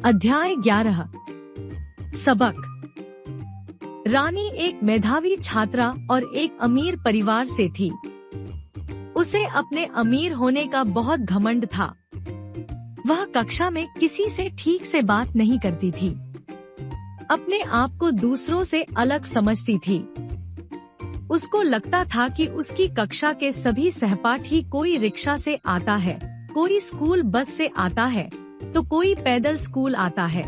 अध्याय 11। सबक। रानी एक मेधावी छात्रा और एक अमीर परिवार से थी। उसे अपने अमीर होने का बहुत घमंड था। वह कक्षा में किसी से ठीक से बात नहीं करती थी। अपने आप को दूसरों से अलग समझती थी। उसको लगता था कि उसकी कक्षा के सभी सहपाठी कोई रिक्शा से आता है, कोई स्कूल बस से आता है, तो कोई पैदल स्कूल आता है।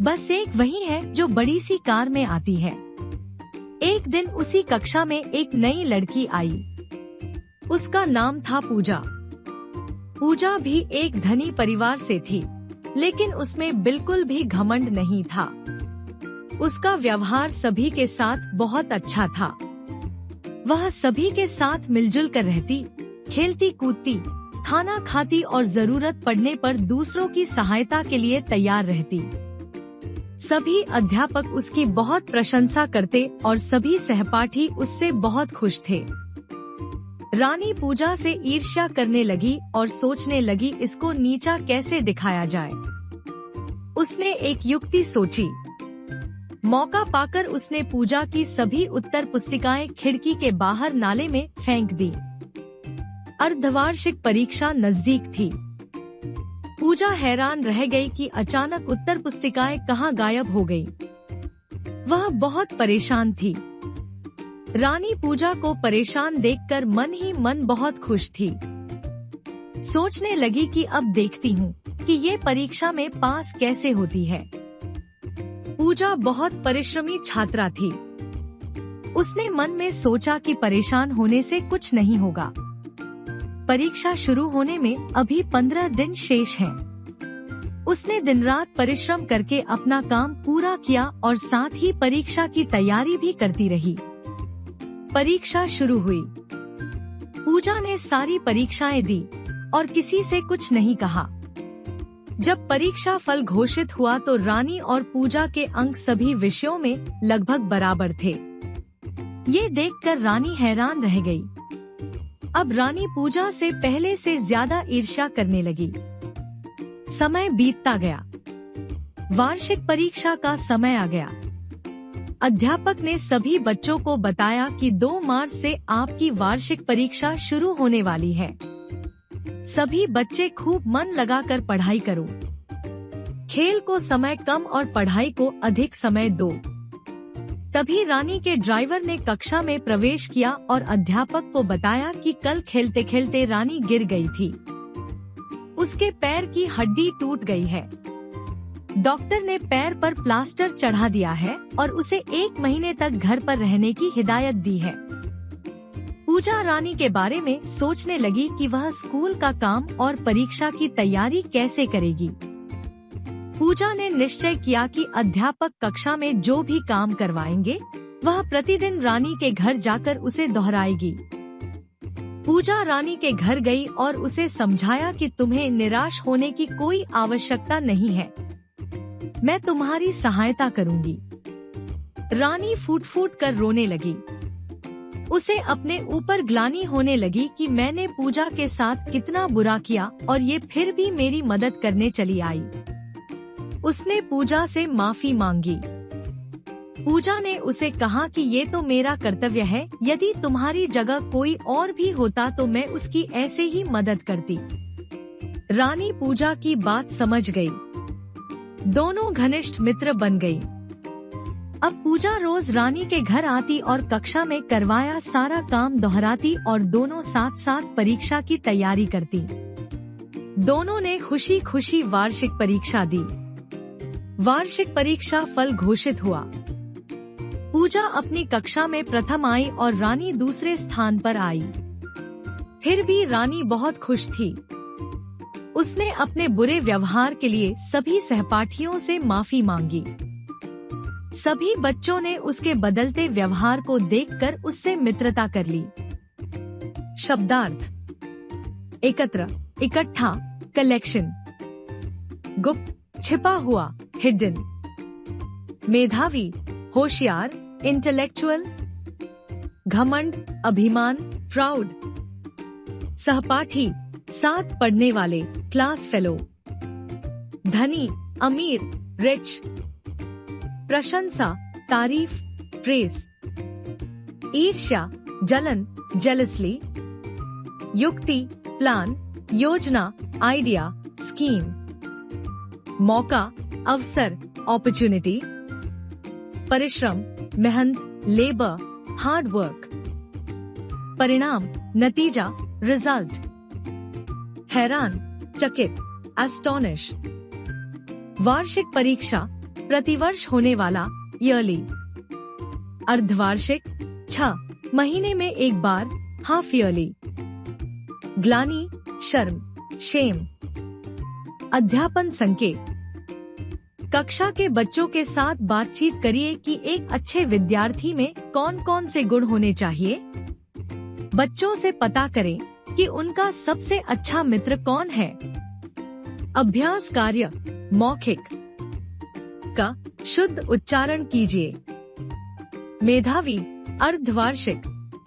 बस एक वही है जो बड़ी सी कार में आती है। एक दिन उसी कक्षा में एक नई लड़की आई। उसका नाम था पूजा। पूजा भी एक धनी परिवार से थी, लेकिन उसमें बिल्कुल भी घमंड नहीं था। उसका व्यवहार सभी के साथ बहुत अच्छा था। वह सभी के साथ मिलजुल कर रहती, खेलती कूदती, खाना खाती और जरूरत पड़ने पर दूसरों की सहायता के लिए तैयार रहती। सभी अध्यापक उसकी बहुत प्रशंसा करते और सभी सहपाठी उससे बहुत खुश थे। रानी पूजा से ईर्ष्या करने लगी और सोचने लगी इसको नीचा कैसे दिखाया जाए। उसने एक युक्ति सोची। मौका पाकर उसने पूजा की सभी उत्तर पुस्तिकाएं खिड़की के बाहर नाले में फेंक दी। अर्धवार्षिक परीक्षा नजदीक थी। पूजा हैरान रह गई कि अचानक उत्तर पुस्तिकाएं कहाँ गायब हो गई। वह बहुत परेशान थी। रानी पूजा को परेशान देखकर मन ही मन बहुत खुश थी। सोचने लगी कि अब देखती हूँ कि ये परीक्षा में पास कैसे होती है। पूजा बहुत परिश्रमी छात्रा थी। उसने मन में सोचा कि परेशान होने से कुछ नहीं होगा। परीक्षा शुरू होने में अभी 15 दिन शेष हैं। उसने दिन रात परिश्रम करके अपना काम पूरा किया और साथ ही परीक्षा की तैयारी भी करती रही। परीक्षा शुरू हुई। पूजा ने सारी परीक्षाएं दी और किसी से कुछ नहीं कहा। जब परीक्षा फल घोषित हुआ तो रानी और पूजा के अंक सभी विषयों में लगभग बराबर थे। ये देखकर रानी हैरान रह गई। अब रानी पूजा से पहले से ज्यादा ईर्ष्या करने लगी। समय बीतता गया। वार्षिक परीक्षा का समय आ गया। अध्यापक ने सभी बच्चों को बताया कि 2 मार्च से आपकी वार्षिक परीक्षा शुरू होने वाली है। सभी बच्चे खूब मन लगाकर पढ़ाई करो। खेल को समय कम और पढ़ाई को अधिक समय दो। तभी रानी के ड्राइवर ने कक्षा में प्रवेश किया और अध्यापक को बताया कि कल खेलते खेलते रानी गिर गई थी। उसके पैर की हड्डी टूट गई है। डॉक्टर ने पैर पर प्लास्टर चढ़ा दिया है और उसे 1 महीने तक घर पर रहने की हिदायत दी है। पूजा रानी के बारे में सोचने लगी कि वह स्कूल का काम और परीक्षा की तैयारी कैसे करेगी। पूजा ने निश्चय किया कि अध्यापक कक्षा में जो भी काम करवाएंगे, वह प्रतिदिन रानी के घर जाकर उसे दोहराएगी। पूजा रानी के घर गई और उसे समझाया कि तुम्हें निराश होने की कोई आवश्यकता नहीं है। मैं तुम्हारी सहायता करूंगी। रानी फूट फूट कर रोने लगी। उसे अपने ऊपर ग्लानि होने लगी कि मैंने पूजा के साथ कितना बुरा किया और ये फिर भी मेरी मदद करने चली आई। उसने पूजा से माफी मांगी। पूजा ने उसे कहा कि ये तो मेरा कर्तव्य है, यदि तुम्हारी जगह कोई और भी होता तो मैं उसकी ऐसे ही मदद करती। रानी पूजा की बात समझ गई। दोनों घनिष्ठ मित्र बन गई। अब पूजा रोज रानी के घर आती और कक्षा में करवाया सारा काम दोहराती और दोनों साथ साथ परीक्षा की तैयारी करती। दोनों ने खुशी खुशी वार्षिक परीक्षा दी। वार्षिक परीक्षा फल घोषित हुआ। पूजा अपनी कक्षा में प्रथम आई और रानी दूसरे स्थान पर आई। फिर भी रानी बहुत खुश थी। उसने अपने बुरे व्यवहार के लिए सभी सहपाठियों से माफी मांगी। सभी बच्चों ने उसके बदलते व्यवहार को देखकर उससे मित्रता कर ली। शब्दार्थ। एकत्र, इकट्ठा, कलेक्शन। गुप्त, छिपा हुआ, हिडन। मेधावी, होशियार, इंटेलेक्चुअल। घमंड, अभिमान, प्राउड। सहपाठी, साथ पढ़ने वाले, क्लास फेलो। धनी, अमीर, रिच। प्रशंसा, तारीफ, प्रेज। ईर्ष्या, जलन, जेलसली। युक्ति, प्लान, योजना, आइडिया, स्कीम। मौका, अवसर, अपॉर्चुनिटी। परिश्रम, मेहनत, लेबर, हार्ड वर्क। परिणाम, नतीजा, रिजल्ट। हैरान, चकित, एस्टोनिश। वार्षिक परीक्षा, प्रतिवर्ष होने वाला, ईयरली। अर्धवार्षिक, 6 महीने में एक बार, हाफ ईयरली। ग्लानि, शर्म, शेम। अध्यापन संकेत, कक्षा के बच्चों के साथ बातचीत करिए कि एक अच्छे विद्यार्थी में कौन कौन से गुण होने चाहिए। बच्चों से पता करें कि उनका सबसे अच्छा मित्र कौन है। अभ्यास कार्य, मौखिक का शुद्ध उच्चारण कीजिए। मेधावी, अर्धवार्षिक,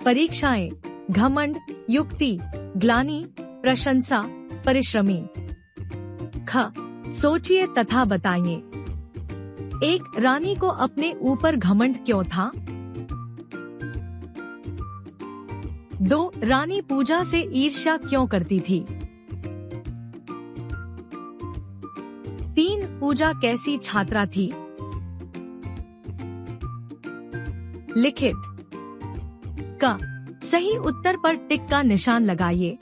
परीक्षाएं, घमंड, युक्ति, ग्लानि, प्रशंसा, परिश्रमी। ख, सोचिए तथा बताइए। एक रानी को अपने ऊपर घमंड क्यों था? 2 रानी पूजा से ईर्ष्या क्यों करती थी? 3 पूजा कैसी छात्रा थी? लिखित का सही उत्तर पर टिक का निशान लगाइए।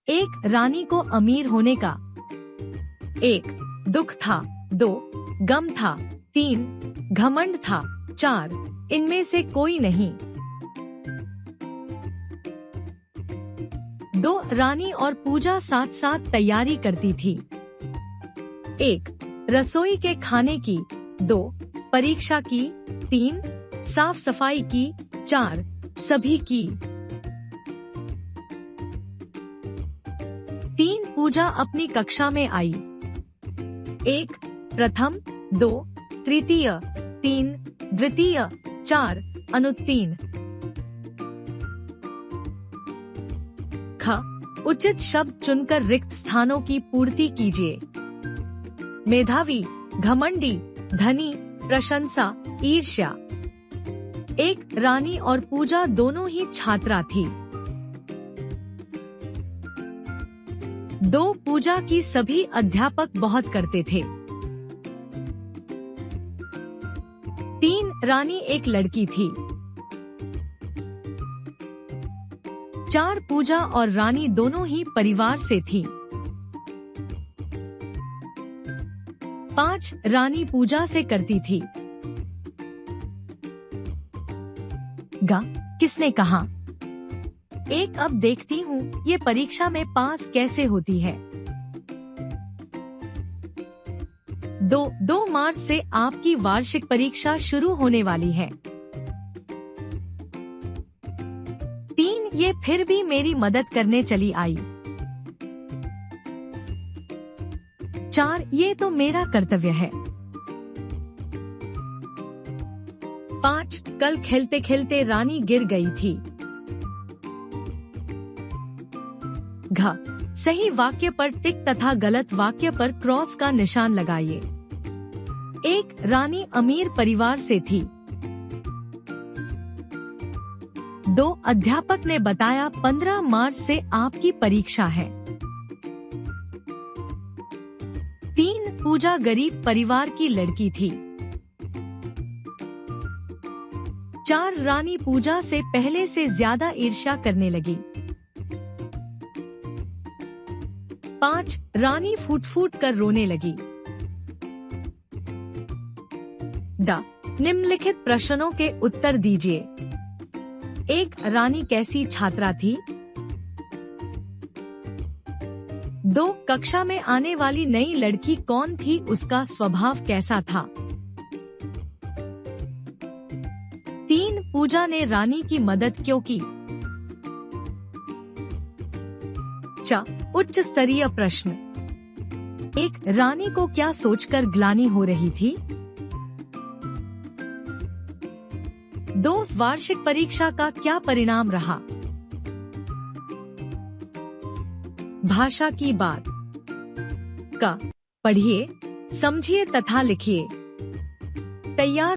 1 रानी को अमीर होने का 1 दुख था, 2 गम था, 3 घमंड था, 4 इनमें से कोई नहीं। 2 रानी और पूजा साथ साथ तैयारी करती थी। 1 रसोई के खाने की, 2 परीक्षा की, 3 साफ सफाई की, 4 सभी की। 3 पूजा अपनी कक्षा में आई। 1 प्रथम, 2 तृतीय, 3 द्वितीय, 4 अनुत्तीर्ण। ख, उचित शब्द चुनकर रिक्त स्थानों की पूर्ति कीजिए। मेधावी, घमंडी, धनी, प्रशंसा, ईर्ष्या। 1 रानी और पूजा दोनों ही छात्रा थी। 2 पूजा की सभी अध्यापक बहुत करते थे। 3 रानी एक लड़की थी। 4 पूजा और रानी दोनों ही परिवार से थी। 5 रानी पूजा से करती थी। गा, किसने कहा? 1 अब देखती हूँ ये परीक्षा में पास कैसे होती है। 2 मार्च से आपकी वार्षिक परीक्षा शुरू होने वाली है। 3 ये फिर भी मेरी मदद करने चली आई। 4 ये तो मेरा कर्तव्य है। 5 कल खेलते खेलते रानी गिर गई थी। घ, सही वाक्य पर टिक तथा गलत वाक्य पर क्रॉस का निशान लगाइए। 1 रानी अमीर परिवार से थी। 2 अध्यापक ने बताया 15 मार्च से आपकी परीक्षा है। 3 पूजा गरीब परिवार की लड़की थी। 4 रानी पूजा से पहले से ज्यादा ईर्ष्या करने लगी। 5 रानी फूट फूट कर रोने लगी। ड, निम्नलिखित प्रश्नों के उत्तर दीजिए। 1 रानी कैसी छात्रा थी? 2 कक्षा में आने वाली नई लड़की कौन थी, उसका स्वभाव कैसा था? 3 पूजा ने रानी की मदद क्यों की? च, उच्च स्तरीय प्रश्न। 1 रानी को क्या सोचकर ग्लानि हो रही थी? 2 वार्षिक परीक्षा का क्या परिणाम रहा? भाषा की बात। क, पढ़िए, समझिए तथा लिखिए। तैयार।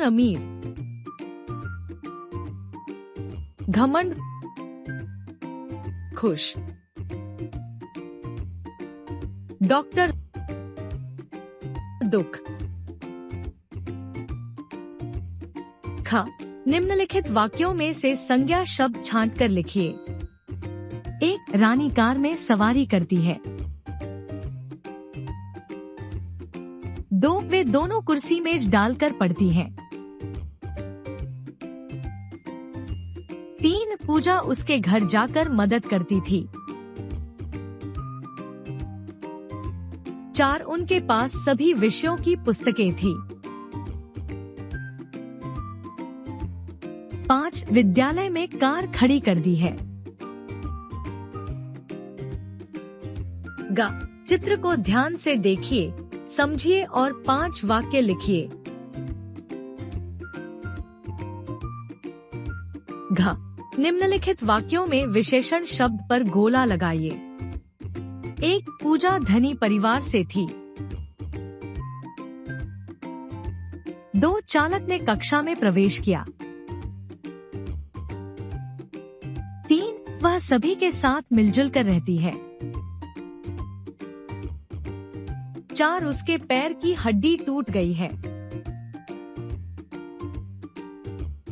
अमीर, घमंड, खुश, डॉक्टर, दुख। ख, निम्नलिखित वाक्यों में से संज्ञा शब्द छांटकर लिखिए। 1. रानी कार में सवारी करती है। 2. वे दोनों कुर्सी मेज डालकर पढ़ती हैं। 3. पूजा उसके घर जाकर मदद करती थी। 4. उनके पास सभी विषयों की पुस्तकें थी। 5. विद्यालय में कार खड़ी कर दी है। ग, चित्र को ध्यान से देखिए, समझिए और 5 वाक्य लिखिए। घ, निम्नलिखित वाक्यों में विशेषण शब्द पर गोला लगाइए। 1. पूजा धनी परिवार से थी। 2. चालक ने कक्षा में प्रवेश किया। 3. वह सभी के साथ मिलजुल कर रहती है। 4. उसके पैर की हड्डी टूट गई है।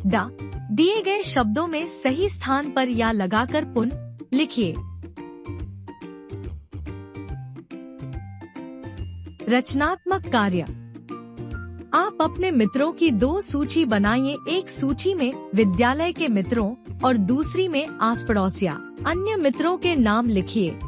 ड, दिए गए शब्दों में सही स्थान पर या लगाकर पुनः लिखिए। रचनात्मक कार्य। आप अपने मित्रों की 2 सूची बनाइए। एक सूची में विद्यालय के मित्रों और दूसरी में आस पड़ोस या अन्य मित्रों के नाम लिखिए।